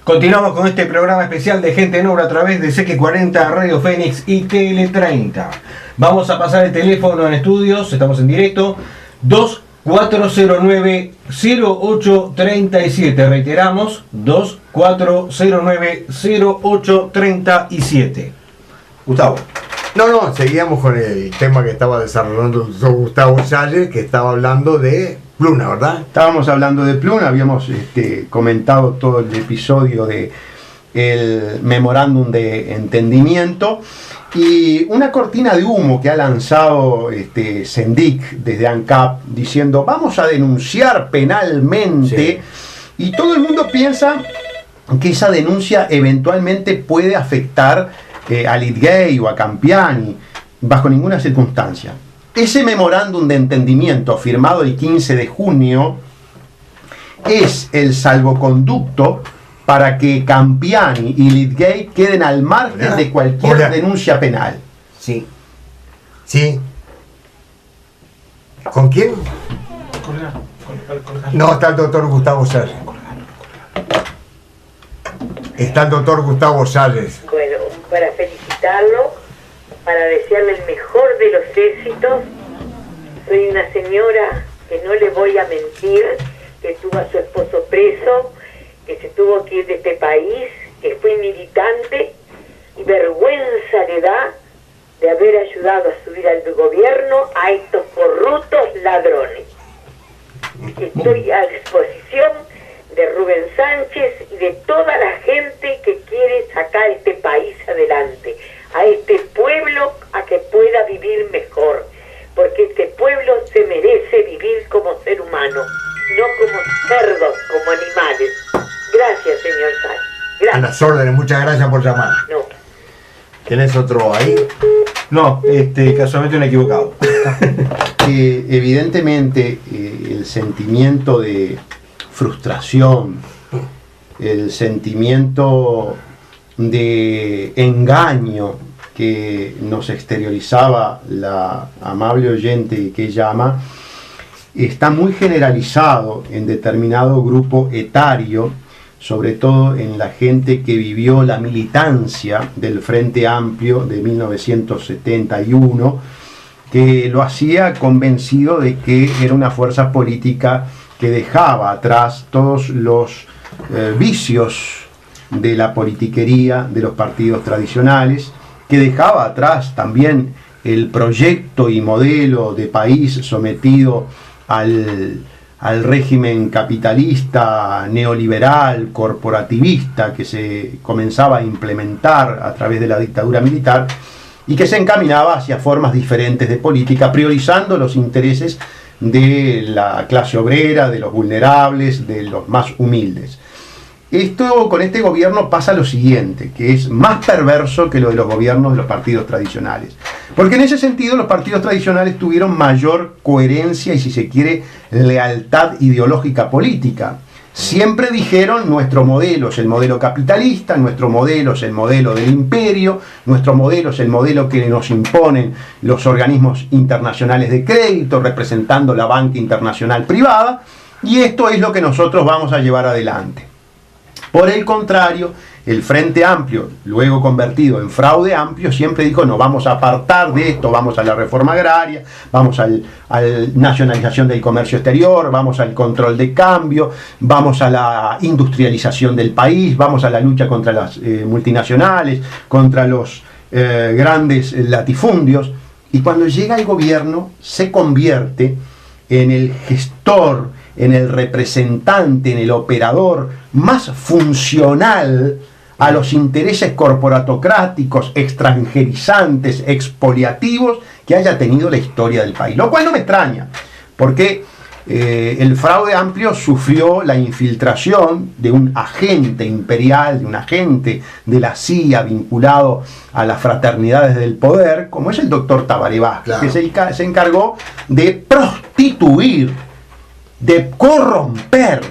Continuamos con este programa especial de Gente en Obra a través de CX40, Radio Fénix y Tele30. Vamos a pasar el teléfono en estudios, estamos en directo, 2409-0837. Reiteramos, 2409-0837. Gustavo. No, seguíamos con el tema que estaba desarrollando el doctor Gustavo Salles, que estaba hablando de Pluna, ¿verdad? Estábamos hablando de Pluna, habíamos comentado todo el episodio de el memorándum de entendimiento y una cortina de humo que ha lanzado Sendik desde ANCAP diciendo vamos a denunciar penalmente, sí. Y todo el mundo piensa que esa denuncia eventualmente puede afectar a Lidgay o a Campiani, bajo ninguna circunstancia. Ese memorándum de entendimiento firmado el 15 de junio es el salvoconducto para que Campiani y Lidgay queden al margen de cualquier denuncia penal. Sí. ¿Con quién? No, está el doctor Gustavo Salles. Está el doctor Gustavo Salles. Bueno, para felicitarlo, para desearle el mejor de los éxitos. Soy una señora que no le voy a mentir, que tuvo a su esposo preso, que se tuvo que ir de este país, que fue militante, y vergüenza le da de haber ayudado a subir al gobierno a estos corruptos ladrones. Estoy a disposición de Rubén Sánchez y de toda la gente que quiere sacar este país adelante, a este pueblo a que pueda vivir mejor, porque este pueblo se merece vivir como ser humano, no como cerdos, como animales. Gracias, señor Sánchez. Gracias. A las órdenes, muchas gracias por llamar. No. ¿Tienes otro ahí? No, casualmente me he equivocado. Evidentemente el sentimiento de frustración, el sentimiento de engaño que nos exteriorizaba la amable oyente que llama, está muy generalizado en determinado grupo etario, sobre todo en la gente que vivió la militancia del Frente Amplio de 1971, que lo hacía convencido de que era una fuerza política que dejaba atrás todos los vicios de la politiquería de los partidos tradicionales, que dejaba atrás también el proyecto y modelo de país sometido al régimen capitalista, neoliberal, corporativista que se comenzaba a implementar a través de la dictadura militar y que se encaminaba hacia formas diferentes de política, priorizando los intereses de la clase obrera, de los vulnerables, de los más humildes. Con este gobierno pasa lo siguiente, que es más perverso que lo de los gobiernos de los partidos tradicionales. Porque en ese sentido los partidos tradicionales tuvieron mayor coherencia y, si se quiere, lealtad ideológica política. Siempre dijeron, nuestro modelo es el modelo capitalista, nuestro modelo es el modelo del imperio, nuestro modelo es el modelo que nos imponen los organismos internacionales de crédito, representando la banca internacional privada, y esto es lo que nosotros vamos a llevar adelante. Por el contrario, el Frente Amplio, luego convertido en Fraude Amplio, siempre dijo, no, vamos a apartar de esto, vamos a la reforma agraria, vamos a la nacionalización del comercio exterior, vamos al control de cambio, vamos a la industrialización del país, vamos a la lucha contra las multinacionales, contra los grandes latifundios. Y cuando llega el gobierno, se convierte en el gestor, en el representante, en el operador más funcional a los intereses corporatocráticos, extranjerizantes, expoliativos que haya tenido la historia del país. Lo cual no me extraña, porque el Fraude Amplio sufrió la infiltración de un agente imperial, de un agente de la CIA vinculado a las fraternidades del poder, como es el doctor Tabaré Vázquez, claro, que se encargó de prostituir, de corromper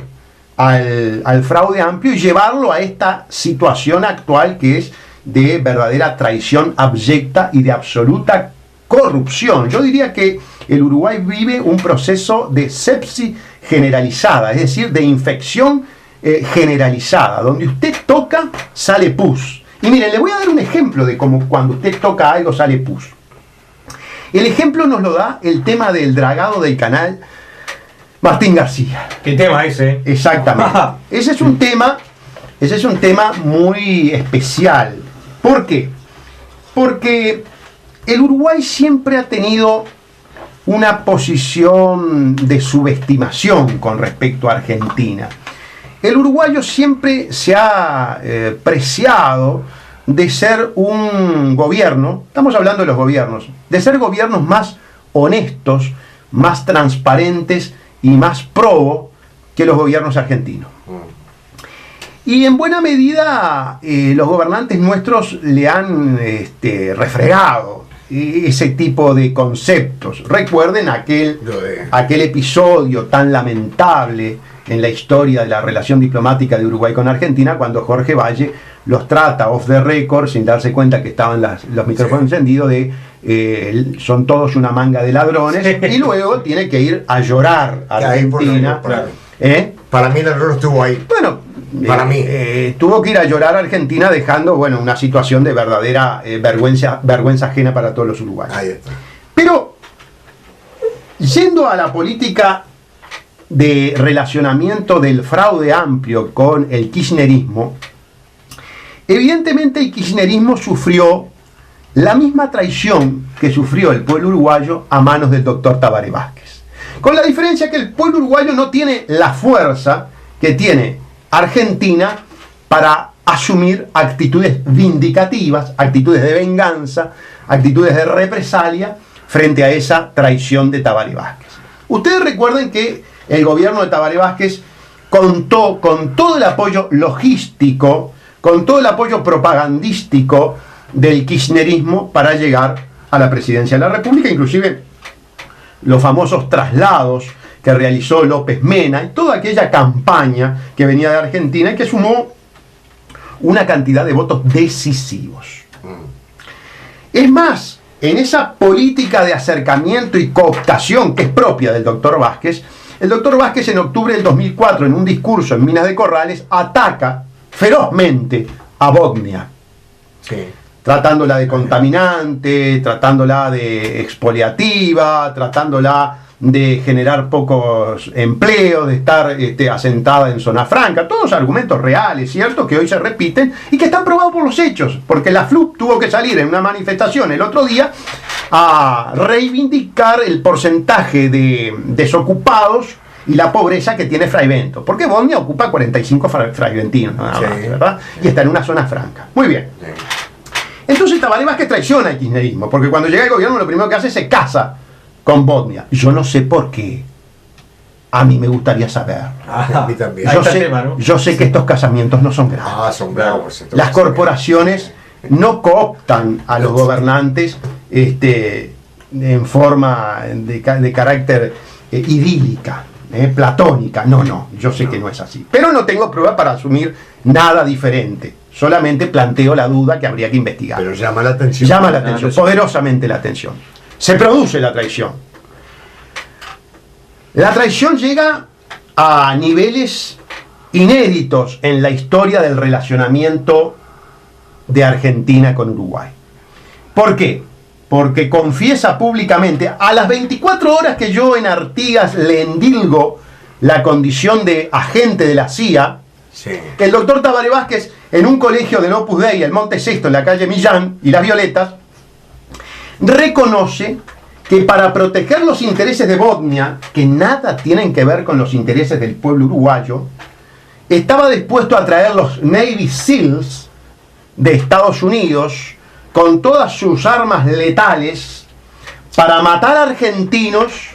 al Fraude Amplio y llevarlo a esta situación actual que es de verdadera traición abyecta y de absoluta corrupción. Yo diría que el Uruguay vive un proceso de sepsis generalizada, es decir, de infección generalizada, donde usted sale pus. Y miren, le voy a dar un ejemplo de cómo cuando usted toca algo sale pus. El ejemplo nos lo da el tema del dragado del canal Martín García. ¿Qué tema ese? Exactamente. Ese es un tema muy especial. ¿Por qué? Porque el Uruguay siempre ha tenido una posición de subestimación con respecto a Argentina. El uruguayo siempre se ha preciado de ser un gobierno, estamos hablando de los gobiernos, de ser gobiernos más honestos, más transparentes y más probo que los gobiernos argentinos. Y en buena medida los gobernantes nuestros le han refregado ese tipo de conceptos. Recuerden aquel episodio tan lamentable en la historia de la relación diplomática de Uruguay con Argentina, cuando Jorge Valle los trata off the record, sin darse cuenta que estaban los micrófonos encendidos, son todos una manga de ladrones, y luego tiene que ir a llorar a Argentina. Para mí el error estuvo ahí. Bueno, para mí tuvo que ir a llorar a Argentina, dejando una situación de verdadera vergüenza ajena para todos los uruguayos. Ahí está. Pero yendo a la política de relacionamiento del fraude amplio con el kirchnerismo, evidentemente el kirchnerismo sufrió la misma traición que sufrió el pueblo uruguayo a manos del doctor Tabaré Vázquez, con la diferencia que el pueblo uruguayo no tiene la fuerza que tiene Argentina para asumir actitudes vindicativas, actitudes de venganza, actitudes de represalia frente a esa traición de Tabaré Vázquez. Ustedes recuerden que el gobierno de Tabaré Vázquez contó con todo el apoyo logístico, con todo el apoyo propagandístico del kirchnerismo para llegar a la presidencia de la República, inclusive los famosos traslados que realizó López Mena y toda aquella campaña que venía de Argentina y que sumó una cantidad de votos decisivos. Es más, en esa política de acercamiento y cooptación que es propia del doctor Vázquez, el doctor Vázquez en octubre del 2004, en un discurso en Minas de Corrales, ataca ferozmente a Bosnia, tratándola de contaminante, tratándola de expoliativa, tratándola de generar pocos empleos, de estar asentada en zona franca, todos argumentos reales, ¿cierto?, que hoy se repiten y que están probados por los hechos, porque la FLUP tuvo que salir en una manifestación el otro día a reivindicar el porcentaje de desocupados y la pobreza que tiene Fraivento, porque Bosnia ocupa 45 fraiventinos nada más, ¿verdad? Y está en una zona franca. Muy bien. Entonces Tabaré Vázquez traiciona el kirchnerismo, porque cuando llega el gobierno lo primero que hace es se casa con Bosnia. Yo no sé por qué. A mí me gustaría saber. A mí también. Yo sé que estos casamientos no son graves. Son bravos. Las corporaciones no cooptan a los gobernantes en forma de carácter idílica, platónica. No, yo sé que no es así. Pero no tengo prueba para asumir nada diferente. Solamente planteo la duda que habría que investigar. Pero llama la atención. Llama la atención, poderosamente la atención. Se produce la traición. La traición llega a niveles inéditos en la historia del relacionamiento de Argentina con Uruguay. ¿Por qué? Porque confiesa públicamente, a las 24 horas que yo en Artigas le endilgo la condición de agente de la CIA, el doctor Tabaré Vázquez, en un colegio del Opus Dei, el Monte Sexto, en la calle Millán y Las Violetas, reconoce que para proteger los intereses de Bosnia, que nada tienen que ver con los intereses del pueblo uruguayo, estaba dispuesto a traer los Navy SEALs de Estados Unidos con todas sus armas letales para matar a argentinos,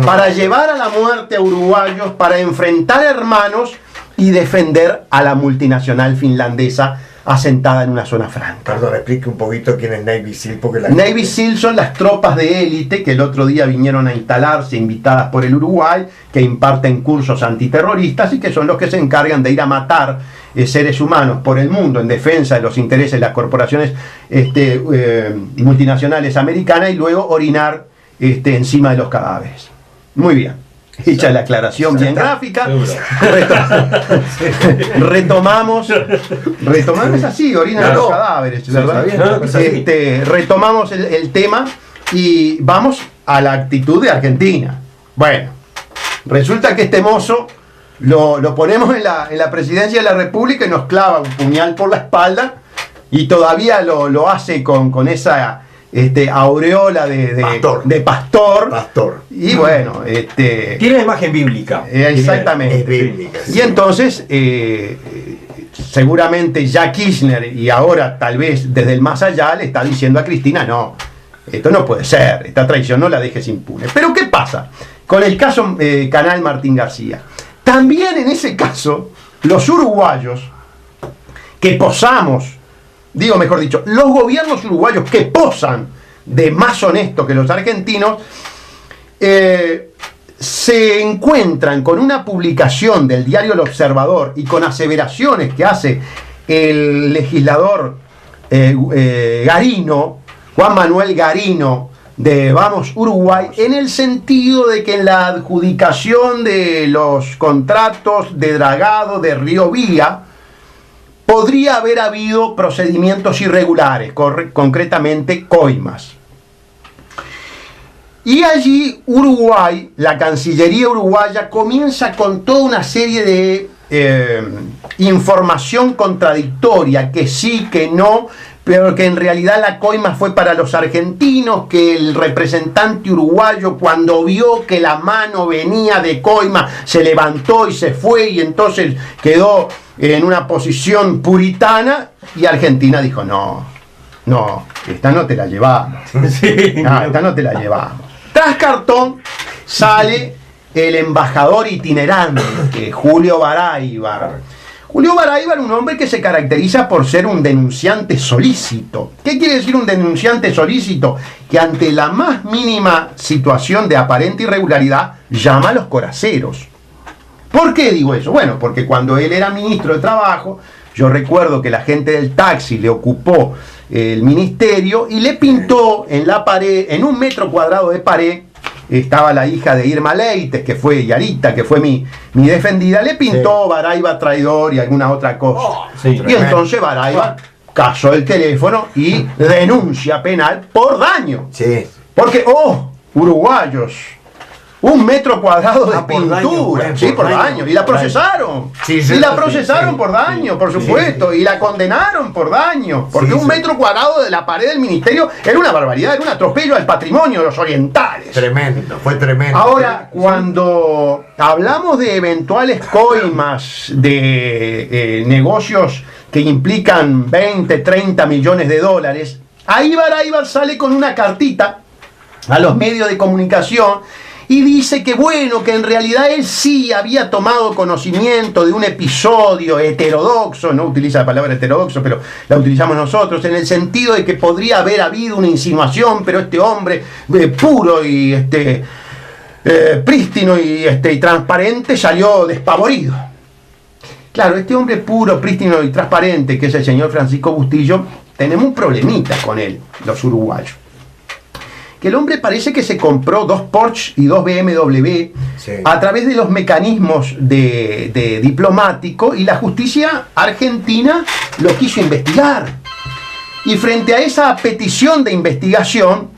para llevar a la muerte a uruguayos, para enfrentar hermanos y defender a la multinacional finlandesa asentada en una zona franca. Perdón, explique un poquito quién es Navy SEAL. Porque Navy SEAL son las tropas de élite que el otro día vinieron a instalarse, invitadas por el Uruguay, que imparten cursos antiterroristas y que son los que se encargan de ir a matar seres humanos por el mundo en defensa de los intereses de las corporaciones multinacionales americanas y luego orinar encima de los cadáveres. Muy bien. hecha la aclaración bien gráfica. Retomamos, es así, orina de los cadáveres, ¿verdad? Retomamos el tema y vamos a la actitud de Argentina. Bueno, resulta que este mozo lo ponemos en la presidencia de la República y nos clava un puñal por la espalda y todavía lo hace con esa aureola de pastor. Y bueno, tiene la imagen bíblica. Exactamente. Es bíblica, sí. Y entonces, seguramente ya Kirchner, y ahora tal vez desde el más allá, le está diciendo a Cristina, no, esto no puede ser, esta traición no la dejes impune. Pero ¿qué pasa con el caso Canal Martín García? También en ese caso, los uruguayos que posamos, digo mejor dicho, los gobiernos uruguayos que posan de más honestos que los argentinos, se encuentran con una publicación del diario El Observador y con aseveraciones que hace el legislador Garino, Juan Manuel Garino, de Vamos Uruguay, en el sentido de que en la adjudicación de los contratos de dragado de Río Vía podría haber habido procedimientos irregulares, concretamente coimas. Y allí Uruguay, la Cancillería uruguaya, comienza con toda una serie de información contradictoria, que sí, que no, pero que en realidad la coima fue para los argentinos, que el representante uruguayo cuando vio que la mano venía de coima se levantó y se fue y entonces quedó en una posición puritana, y Argentina dijo no, esta no te la llevamos. Esta no te la llevamos. Tras cartón sale el embajador itinerante, Julio Baraybar. Julio Baraybar, un hombre que se caracteriza por ser un denunciante solícito. ¿Qué quiere decir un denunciante solícito? Que ante la más mínima situación de aparente irregularidad llama a los coraceros. ¿Por qué digo eso? Bueno, porque cuando él era ministro de Trabajo, yo recuerdo que la gente del taxi le ocupó el ministerio y le pintó en la pared, en 1 metro cuadrado de pared, estaba la hija de Irma Leites, que fue Yarita, que fue mi defendida, le pintó Baraybar traidor y alguna otra cosa. Y entonces Baraybar casó el teléfono y denuncia penal por daño. Sí. Porque, uruguayos, 1 metro cuadrado de pintura, daño, por daño, y la procesaron, por daño, por supuesto, y la condenaron por daño, porque 1 metro cuadrado de la pared del ministerio era una barbaridad, era un atropello al patrimonio de los orientales. Tremendo, fue tremendo. Ahora, cuando hablamos de eventuales coimas de negocios que implican 20, 30 millones de dólares, ahí Baraybar sale con una cartita a los medios de comunicación y dice que bueno, que en realidad él sí había tomado conocimiento de un episodio heterodoxo, no utiliza la palabra heterodoxo, pero la utilizamos nosotros, en el sentido de que podría haber habido una insinuación, pero este hombre puro y prístino y transparente salió despavorido. Claro, este hombre puro, prístino y transparente, que es el señor Francisco Bustillo, tenemos un problemita con él, los uruguayos. Que el hombre parece que se compró 2 Porsche y 2 BMW a través de los mecanismos de diplomático, y la justicia argentina lo quiso investigar. Y frente a esa petición de investigación,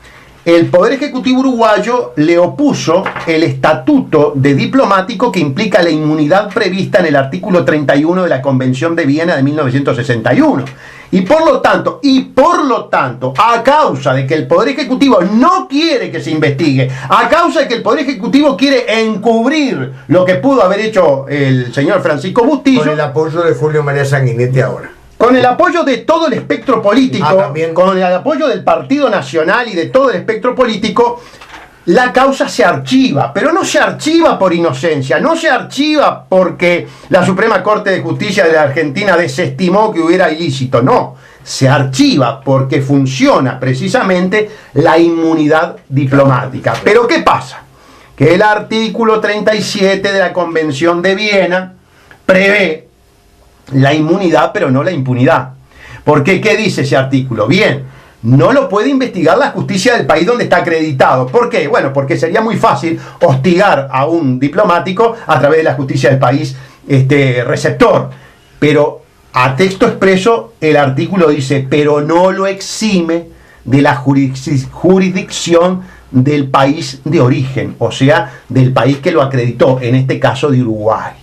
el Poder Ejecutivo uruguayo le opuso el estatuto de diplomático que implica la inmunidad prevista en el artículo 31 de la Convención de Viena de 1961. Y por lo tanto, a causa de que el Poder Ejecutivo no quiere que se investigue, a causa de que el Poder Ejecutivo quiere encubrir lo que pudo haber hecho el señor Francisco Bustillo, con el apoyo de Julio María Sanguinetti ahora. Con el apoyo de todo el espectro político, con el apoyo del Partido Nacional y de todo el espectro político, la causa se archiva, pero no se archiva por inocencia, no se archiva porque la Suprema Corte de Justicia de la Argentina desestimó que hubiera ilícito, no, se archiva porque funciona precisamente la inmunidad diplomática. Pero ¿qué pasa? Que el artículo 37 de la Convención de Viena prevé la inmunidad, pero no la impunidad. ¿Por qué? ¿Qué dice ese artículo? Bien, no lo puede investigar la justicia del país donde está acreditado. ¿Por qué? Bueno, porque sería muy fácil hostigar a un diplomático a través de la justicia del país receptor. Pero a texto expreso el artículo dice, pero no lo exime de la jurisdicción del país de origen, o sea, del país que lo acreditó, en este caso de Uruguay.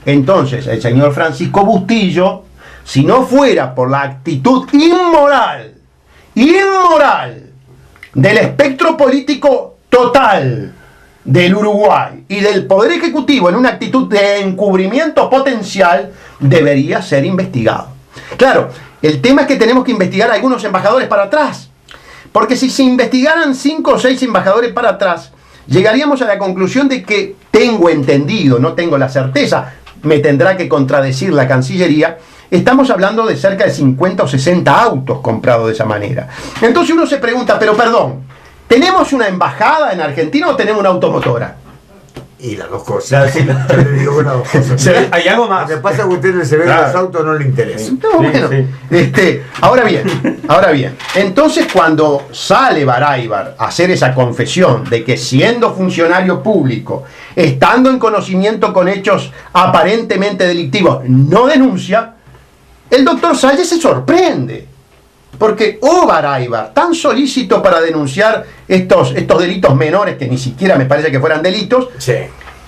Entonces, el señor Francisco Bustillo, si no fuera por la actitud inmoral del espectro político total del Uruguay y del Poder Ejecutivo en una actitud de encubrimiento potencial, debería ser investigado. Claro, el tema es que tenemos que investigar a algunos embajadores para atrás, porque si se investigaran 5 o 6 embajadores para atrás, llegaríamos a la conclusión de que, tengo entendido, no tengo la certeza, me tendrá que contradecir la Cancillería, estamos hablando de cerca de 50 o 60 autos comprados de esa manera. Entonces uno se pregunta, pero perdón, ¿tenemos una embajada en Argentina o tenemos una automotora? Y las dos cosas. Yo le digo que las dos cosas. Hay algo más. Lo que pasa es que a usted se ve Claro. los autos, no le interesa. No, bueno, ahora bien, entonces cuando sale Baráibar a hacer esa confesión de que siendo funcionario público, estando en conocimiento con hechos aparentemente delictivos, no denuncia, el doctor Salles se sorprende. Porque, Baráibar, tan solícito para denunciar estos delitos menores, que ni siquiera me parece que fueran delitos, Sí.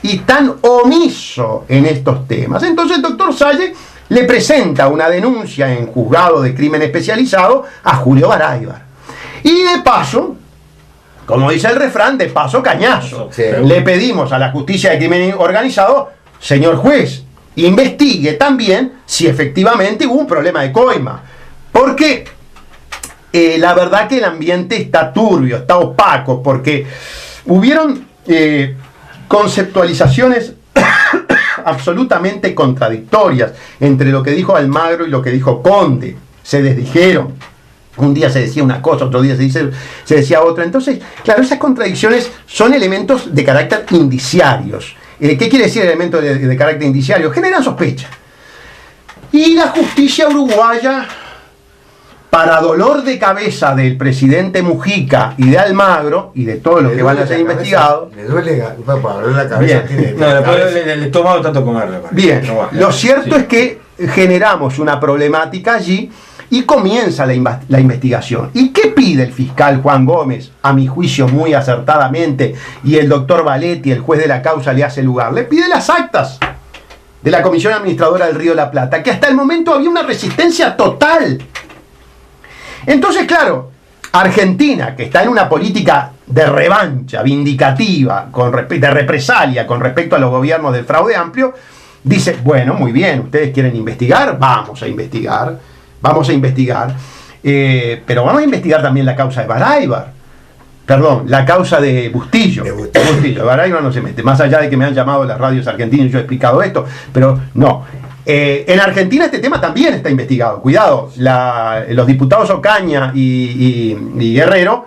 y tan omiso en estos temas. Entonces el doctor Salles le presenta una denuncia en juzgado de crimen especializado a Julio Baráibar. Y de paso, como dice el refrán, de paso cañazo. Sí. Le pedimos a la justicia de crimen organizado, señor juez, investigue también si efectivamente hubo un problema de coima. Porque la verdad que el ambiente está turbio, está opaco, porque hubieron conceptualizaciones absolutamente contradictorias entre lo que dijo Almagro y lo que dijo Conde. Se desdijeron. Un día se decía una cosa, otro día se decía otra. Entonces, claro, esas contradicciones son elementos de carácter indiciarios. ¿Qué quiere decir elementos de carácter indiciario? Generan sospecha. Y la justicia uruguaya, para dolor de cabeza del presidente Mujica y de Almagro y de todos los que van a ser investigados. Le duele la cabeza. Bien. No, después el estómago tanto comerle. Bien, No va. lo cierto Sí. es que generamos una problemática allí y comienza la investigación. ¿Y qué pide el fiscal Juan Gómez? A mi juicio muy acertadamente, y el doctor Valetti, el juez de la causa, le hace lugar. Le pide las actas de la Comisión Administradora del Río de la Plata, que hasta el momento había una resistencia total. Entonces, claro, Argentina, que está en una política de revancha, vindicativa, de represalia con respecto a los gobiernos del fraude amplio, dice, bueno, muy bien, ustedes quieren investigar, vamos a investigar, pero vamos a investigar también la causa de Baráibar. Perdón, la causa de Bustillo. De Bustillo. Baráibar no se mete, más allá de que me han llamado las radios argentinas y yo he explicado esto, pero no. En Argentina este tema también está investigado. Cuidado, los diputados Ocaña y Guerrero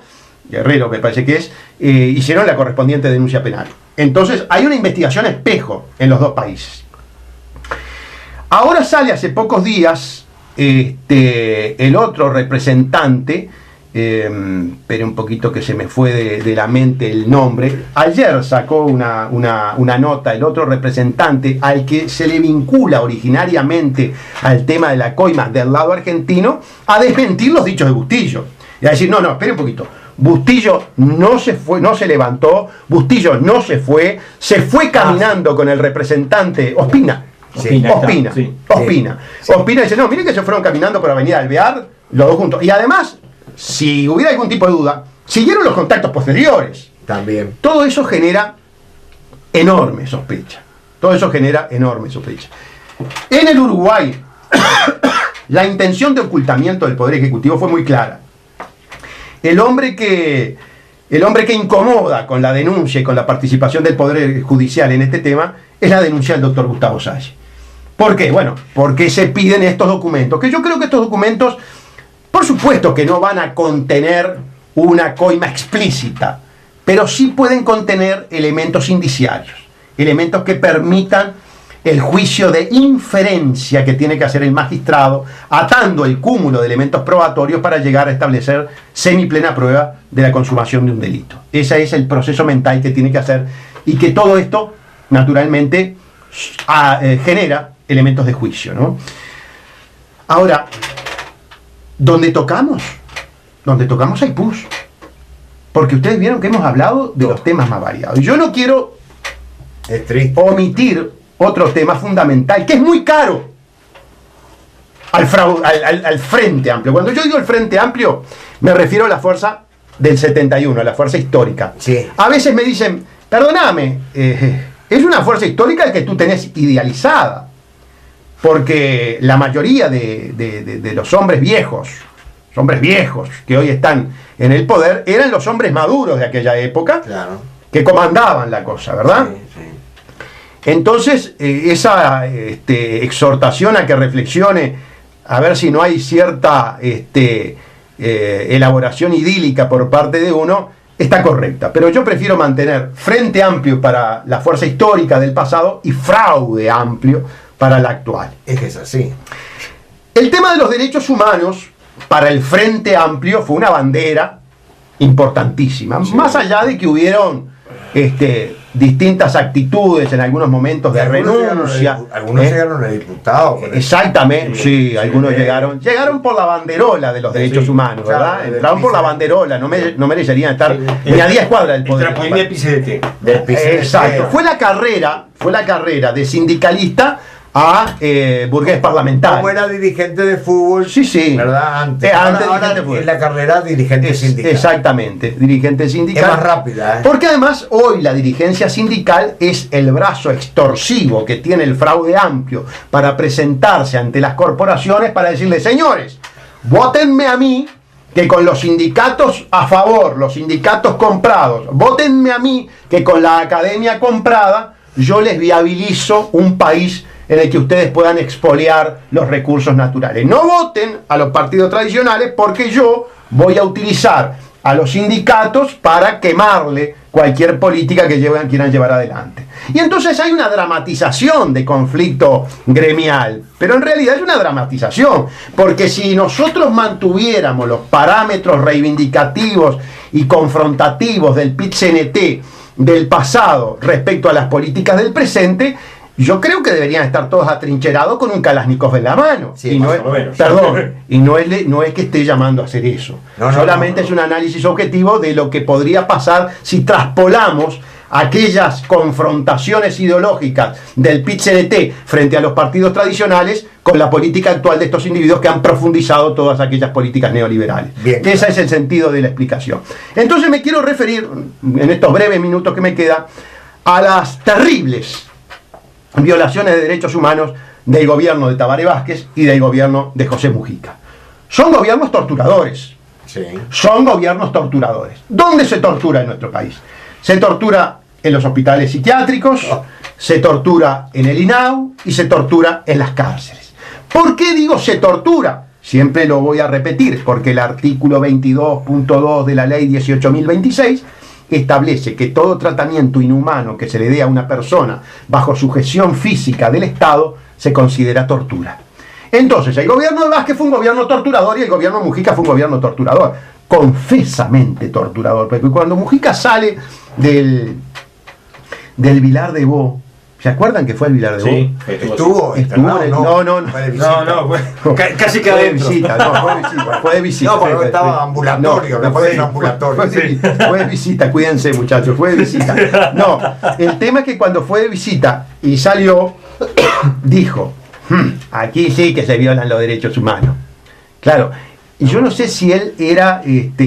me parece que es, hicieron la correspondiente denuncia penal. Entonces hay una investigación espejo en los dos países. Ahora sale hace pocos días el otro representante, pero un poquito que se me fue de la mente el nombre. Ayer sacó una nota el otro representante al que se le vincula originariamente al tema de la coima del lado argentino, a desmentir los dichos de Bustillo y a decir, no, espere un poquito, Bustillo no se fue, no se levantó, Bustillo no se fue caminando con el representante Ospina. Ospina dice, no, miren que se fueron caminando por Avenida Alvear los dos juntos, y además, si hubiera algún tipo de duda, siguieron los contactos posteriores. También. Todo eso genera enorme sospecha. En el Uruguay, la intención de ocultamiento del Poder Ejecutivo fue muy clara. El hombre que incomoda con la denuncia y con la participación del Poder Judicial en este tema es la denuncia del doctor Gustavo Salles. ¿Por qué? Bueno, porque se piden estos documentos, que yo creo que estos documentos, por supuesto que no van a contener una coima explícita, pero sí pueden contener elementos indiciarios, elementos que permitan el juicio de inferencia que tiene que hacer el magistrado, atando el cúmulo de elementos probatorios para llegar a establecer semiplena prueba de la consumación de un delito. Ese es el proceso mental que tiene que hacer, y que todo esto, naturalmente, genera elementos de juicio, ¿no? Ahora, donde tocamos hay pus. Porque ustedes vieron que hemos hablado de los temas más variados. Yo no quiero omitir otro tema fundamental, que es muy caro al Frente Amplio. Cuando yo digo el Frente Amplio, me refiero a la fuerza del 71, a la fuerza histórica. Sí. A veces me dicen, perdóname, es una fuerza histórica que tú tenés idealizada, porque la mayoría de los hombres viejos que hoy están en el poder, eran los hombres maduros de aquella época, claro, que comandaban la cosa, ¿verdad? Sí, sí. Entonces, esa exhortación a que reflexione, a ver si no hay cierta elaboración idílica por parte de uno, está correcta. Pero yo prefiero mantener Frente Amplio para la fuerza histórica del pasado y Fraude Amplio para la actual. Es que es así. El tema de los derechos humanos para el Frente Amplio fue una bandera importantísima, sí, más allá de que hubieron distintas actitudes en algunos momentos de renuncia. Algunos llegaron a diputados. Exactamente, sí, algunos llegaron por la banderola de los derechos humanos, ¿verdad? Claro, entraron por la banderola, no merecerían estar ni a 10 cuadras del poder. Exacto, fue la carrera de sindicalista a burgués parlamentario. Como era dirigente de fútbol, sí, ¿verdad? Antes ahora es la carrera dirigente sindical. Exactamente, dirigente sindical. Es más rápida, ¿eh? Porque además hoy la dirigencia sindical es el brazo extorsivo que tiene el Fraude Amplio para presentarse ante las corporaciones para decirle, señores, vótenme a mí, que con los sindicatos a favor, los sindicatos comprados, vótenme a mí, que con la academia comprada, yo les viabilizo un país en el que ustedes puedan expoliar los recursos naturales. No voten a los partidos tradicionales, porque yo voy a utilizar a los sindicatos para quemarle cualquier política que quieran llevar adelante. Y entonces hay una dramatización de conflicto gremial, pero en realidad es una dramatización, porque si nosotros mantuviéramos los parámetros reivindicativos y confrontativos del PIT-CNT del pasado respecto a las políticas del presente, yo creo que deberían estar todos atrincherados con un Kalashnikov en la mano. Sí, y no es, perdón, y no es que esté llamando a hacer eso. Solamente es un análisis objetivo de lo que podría pasar si traspolamos aquellas confrontaciones ideológicas del PIT-CNT frente a los partidos tradicionales con la política actual de estos individuos que han profundizado todas aquellas políticas neoliberales. Bien, claro. Ese es el sentido de la explicación. Entonces me quiero referir, en estos breves minutos que me quedan, a las terribles violaciones de derechos humanos del gobierno de Tabaré Vázquez y del gobierno de José Mujica. Son gobiernos torturadores. Sí. Son gobiernos torturadores. ¿Dónde se tortura en nuestro país? Se tortura en los hospitales psiquiátricos, se tortura en el INAU y se tortura en las cárceles. ¿Por qué digo se tortura? Siempre lo voy a repetir, porque el artículo 22.2 de la ley 18.026 establece que todo tratamiento inhumano que se le dé a una persona bajo sujeción física del Estado se considera tortura. Entonces, el gobierno de Vázquez fue un gobierno torturador y el gobierno de Mujica fue un gobierno torturador, confesamente torturador, porque cuando Mujica sale del Vilar de Bo, ¿se acuerdan que fue el Vilar de Bo? Sí, estuvo casi que adentro. Fue de visita. No, porque estaba ambulatorio, no fue ambulatorio. Fue de visita, cuídense muchachos, fue de visita. No, el tema es que cuando fue de visita y salió, dijo, aquí sí que se violan los derechos humanos. Claro, y yo no sé si él era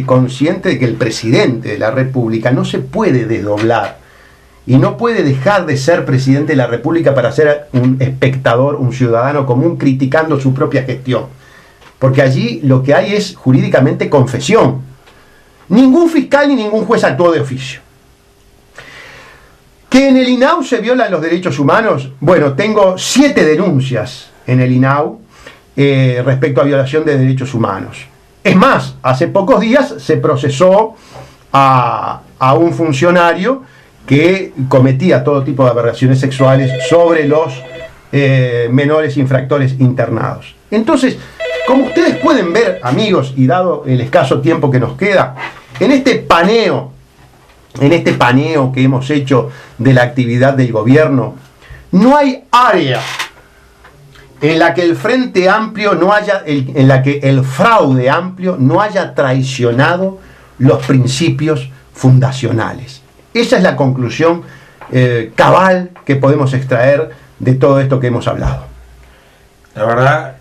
consciente de que el presidente de la República no se puede desdoblar y no puede dejar de ser presidente de la República para ser un espectador, un ciudadano común criticando su propia gestión. Porque allí lo que hay es jurídicamente confesión. Ningún fiscal ni ningún juez actuó de oficio. ¿Que en el INAU se violan los derechos humanos? Bueno, tengo 7 denuncias en el INAU respecto a violación de derechos humanos. Es más, hace pocos días se procesó a un funcionario que cometía todo tipo de aberraciones sexuales sobre los menores infractores internados. Entonces, como ustedes pueden ver, amigos, y dado el escaso tiempo que nos queda, en este paneo que hemos hecho de la actividad del gobierno, no hay área en la que el Frente Amplio no haya, en la que el fraude amplio no haya traicionado los principios fundacionales. Esa es la conclusión cabal que podemos extraer de todo esto que hemos hablado. La verdad,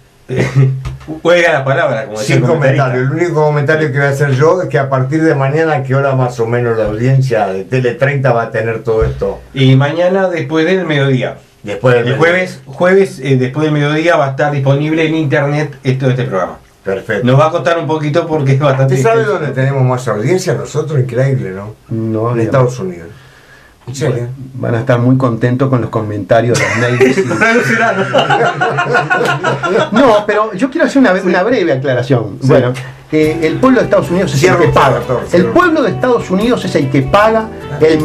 juega la palabra, como decía Sin el comentarista. comentario. El único comentario que voy a hacer yo es que a partir de mañana, ¿a qué hora más o menos la audiencia de Tele 30 va a tener todo esto? Y mañana después del mediodía. Después del El jueves después del mediodía va a estar disponible en internet este programa. Perfecto. Nos va a costar un poquito porque es bastante... ¿Usted sabe extenso. dónde tenemos más audiencia? Nosotros, increíble, ¿no? No, En Estados Unidos. ¿En serio? Van a estar muy contentos con los comentarios de los neighbors. No, pero yo quiero hacer una breve aclaración. Sí. Bueno, el pueblo de Estados Unidos es el que paga. El pueblo de Estados Unidos es el que paga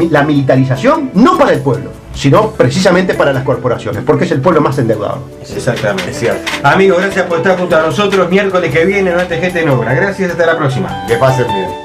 la militarización, no para el pueblo, sino precisamente para las corporaciones, porque es el pueblo más endeudado. Exactamente. Es cierto. Amigos, gracias por estar junto a nosotros. Miércoles que viene, no Gente en Obra. Gracias, hasta la próxima. Que pasen bien.